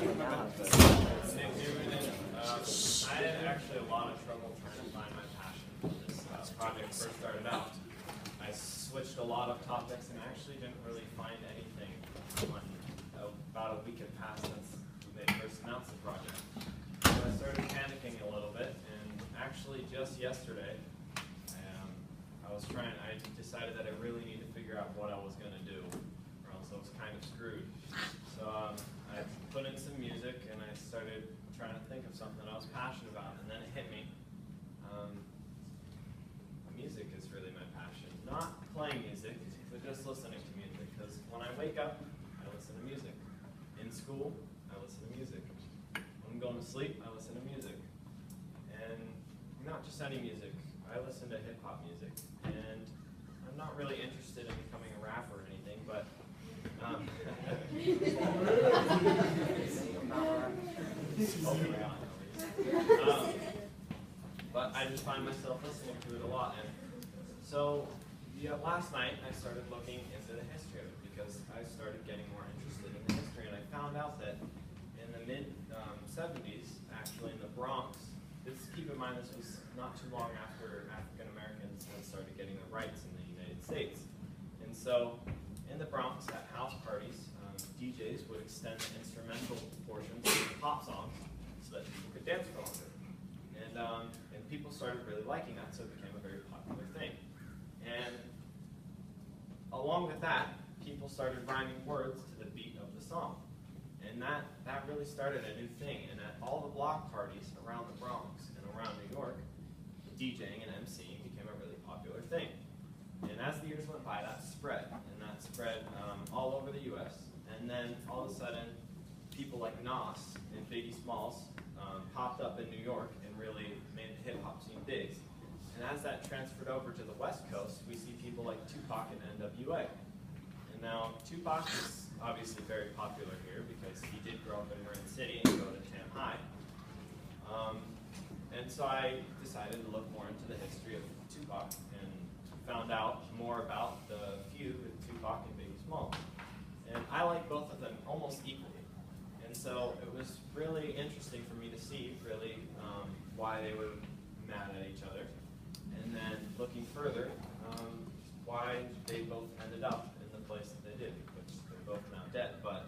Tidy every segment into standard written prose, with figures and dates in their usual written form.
I had actually a lot of trouble trying to find my passion when this project first started out. I switched a lot of topics and actually didn't really find anything when about a week had passed since they first announced the project. So I started panicking a little bit, and actually just yesterday, I decided that I really need to figure out what I was going to do, or else I was kind of screwed. So I put in some music, and I started trying to think of something I was passionate about, and then it hit me. Music is really my passion. Not playing music, but just listening to music, because when I wake up, I listen to music. In school, I listen to music. When I'm going to sleep, I listen to music. And not just any music. I listen to hip-hop music, and I'm not really interested in becoming a rapper or anything, but but I just find myself listening to it a lot. And so last night I started looking into the history of it, because I started getting more interested in the history, and I found out that in the mid-70s, actually in the Bronx, keep in mind this was not too long after African Americans started getting their rights in the United States. And so in the Bronx, at house parties, DJs would extend the instrumental portions of the pop songs so that people could dance for longer. And people started really liking that, so it became a very popular thing. And along with that, people started rhyming words to the beat of the song. And that really started a new thing. And at all the block parties around the Bronx and around New York, DJing and MCing became a really popular thing. And as the years went by, that spread. And that spread all over the US. And then all of a sudden, people like Nas and Biggie Smalls popped up in New York and really made the hip-hop scene big. And as that transferred over to the West Coast, we see people like Tupac and NWA. And now, Tupac is obviously very popular here because he did grow up in Marin City and go to Tam High. And so I decided to look more into the history of Tupac and found out more about the feud with Tupac and Biggie Smalls. And I like both of them almost equally. And so it was really interesting for me to see really why they were mad at each other. And then looking further, why they both ended up in the place that they did, which they're both now dead. But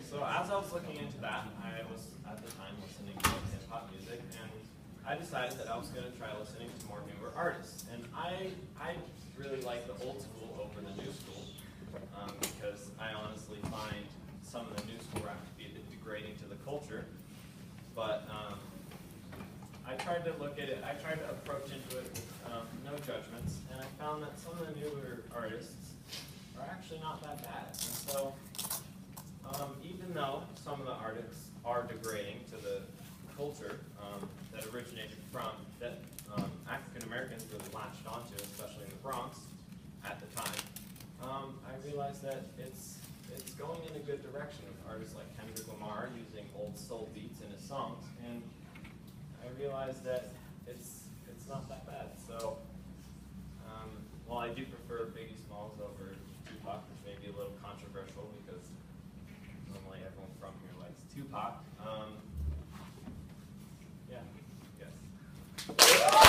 so as I was looking into that, I was at the time listening to hip-hop music, and I decided that I was going to try listening to more newer artists. And I really like the old school over the new school, because I honestly find some of the new school rap to be a bit degrading to the culture. But I tried to look at it, I tried to approach into it with no judgments, and I found that some of the newer artists are actually not that bad. And so, even though some of the artists are degrading to the culture that originated from, that African Americans really latched onto, especially in the Bronx at the time, I realized that it's going in a good direction with artists like Kendrick Lamar using old soul beats in his songs, and I realized that it's not that bad. So while I do prefer Biggie Smalls over Tupac, which may be a little controversial because normally everyone from here likes Tupac, yeah, yes.